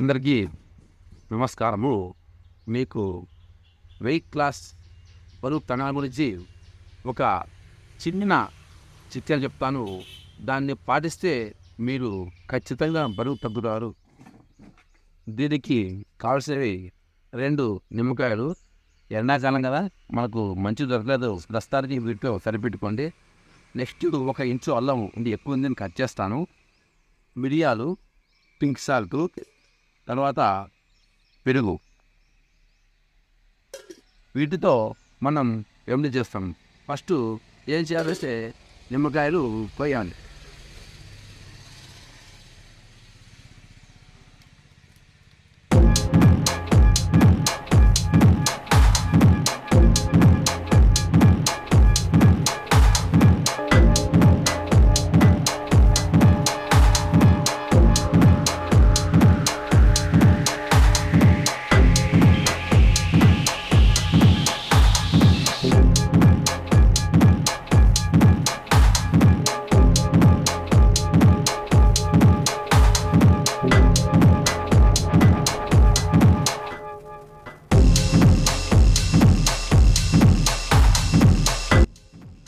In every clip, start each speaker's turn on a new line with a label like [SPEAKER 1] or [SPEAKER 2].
[SPEAKER 1] అందరికీ నమస్కారము. మీకు వెయిట్ లాస్ బరువు తగ్గించడం గురించి ఒక చిన్న చిట్కా చెప్తాను. దాన్ని పాటిస్తే మీరు ఖచ్చితంగా బరువు తగ్గుతారు. దీనికి కావాల్సినవి 2 నిమ్మకాయలు. ఎండాకాలం కదా, మనకు మంచి దొరకలేదు, ప్రస్తుతానికి వీటితో సరిపెట్టుకోండి. నెక్స్ట్ 1 ఇంచు అల్లం ఇది ఎక్కువ ఉంది, కట్ చేస్తాను. మిరియాలు, పింక్ సాల్ట్, తర్వాత పెరుగు. వీటితో మనం రెమెడీ చేస్తాం. ఫస్ట్ ఏం చేయాలంటే నిమ్మకాయలు కొయ్యాలి.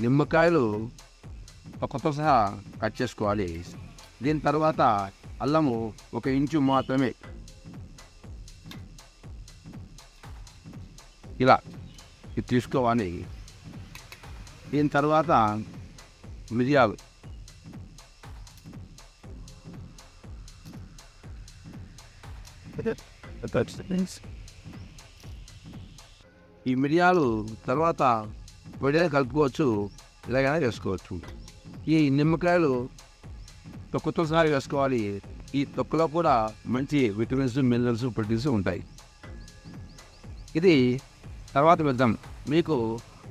[SPEAKER 1] నిమ్మకాయలు కొత్త సహా కట్ చేసుకోవాలి. దీని తర్వాత అల్లము 1 ఇంచు మాత్రమే ఇలా ఇది తీసుకోవాలి. దీని తర్వాత మిరియాలు, ఈ మిరియాలు తర్వాత పొడిగా కలుపుకోవచ్చు, ఇలాగైనా వేసుకోవచ్చు. ఈ నిమ్మకాయలు తొక్కతో సహా వేసుకోవాలి. ఈ తొక్కలో కూడా మంచి విటమిన్స్, మినరల్స్, ప్రోటీన్స్ ఉంటాయి. ఇది తర్వాత వేద్దాం. మీకు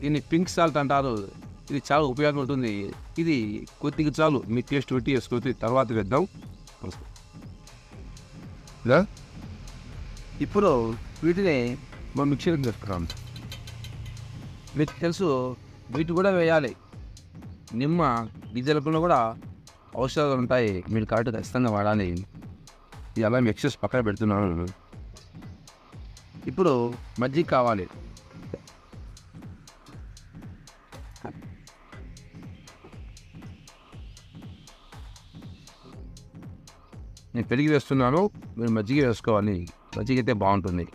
[SPEAKER 1] దీన్ని పింక్ సాల్ట్ అంటారు. ఇది చాలా ఉపయోగం ఉంటుంది. ఇది కొద్దిగా చాలు, మీ టేస్ట్ పెట్టి వేసుకోవచ్చు. తర్వాత వేద్దాం. ఇప్పుడు వీటిని మనం మిక్సీలో వేసుకున్నాం. మీకు తెలుసు, వీటి కూడా వేయాలి. నిమ్మ గింజలకున్న కూడా ఔషధాలు ఉంటాయి, మీరు కాబట్టి ఖచ్చితంగా వాడాలి. ఇది అలా మిక్సెస్ పక్కన పెడుతున్నాను. ఇప్పుడు మజ్జిగ కావాలి. నేను పెరిగి వేస్తున్నాను, మీరు మజ్జిగ వేసుకోవాలి. మజ్జిగ అయితే బాగుంటుంది.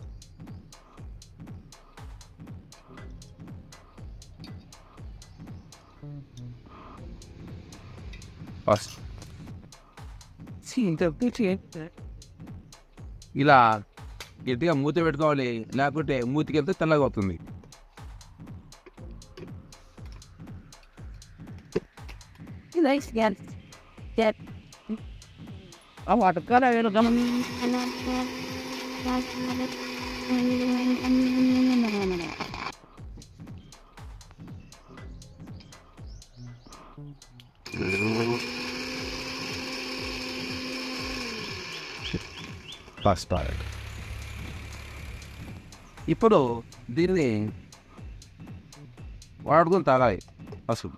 [SPEAKER 1] ఇలా గట్టిగా మూత పెట్టుకోవాలి, లేకపోతే మూతికి వెళ్తే తెల్లగా అవుతుంది. ఇప్పుడు దీన్ని వాడుకొని తాగాలి. అసలు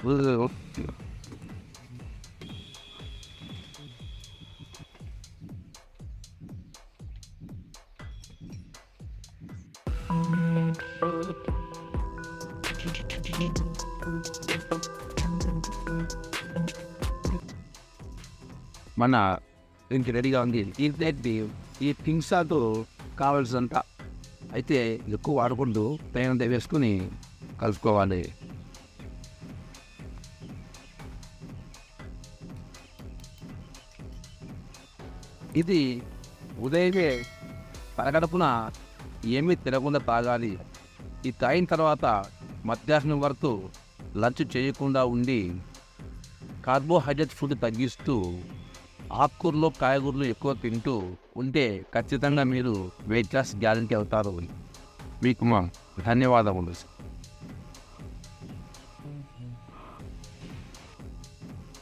[SPEAKER 1] మన ఇంక రెడీగా ఉంది. ఈ పింక్ సాల్ట్ కావాల్సినంత అయితే ఎక్కువ వాడకూడదు, తగినంత వేసుకుని కలుపుకోవాలి. ఇది ఉదయమే పరగడుపున ఏమీ తినకుండా తాగాలి. ఇది తాగిన తర్వాత మధ్యాహ్నం వరకు లంచ్ చేయకుండా ఉండి కార్బోహైడ్రేట్ ఫుడ్ తగ్గిస్తూ ఆకుకూరలు, కాయగూరలు ఎక్కువ తింటూ ఉంటే ఖచ్చితంగా మీరు వెయిట్ లాస్ గ్యారెంటీ అవుతారు. మీకు మా ధన్యవాదములు.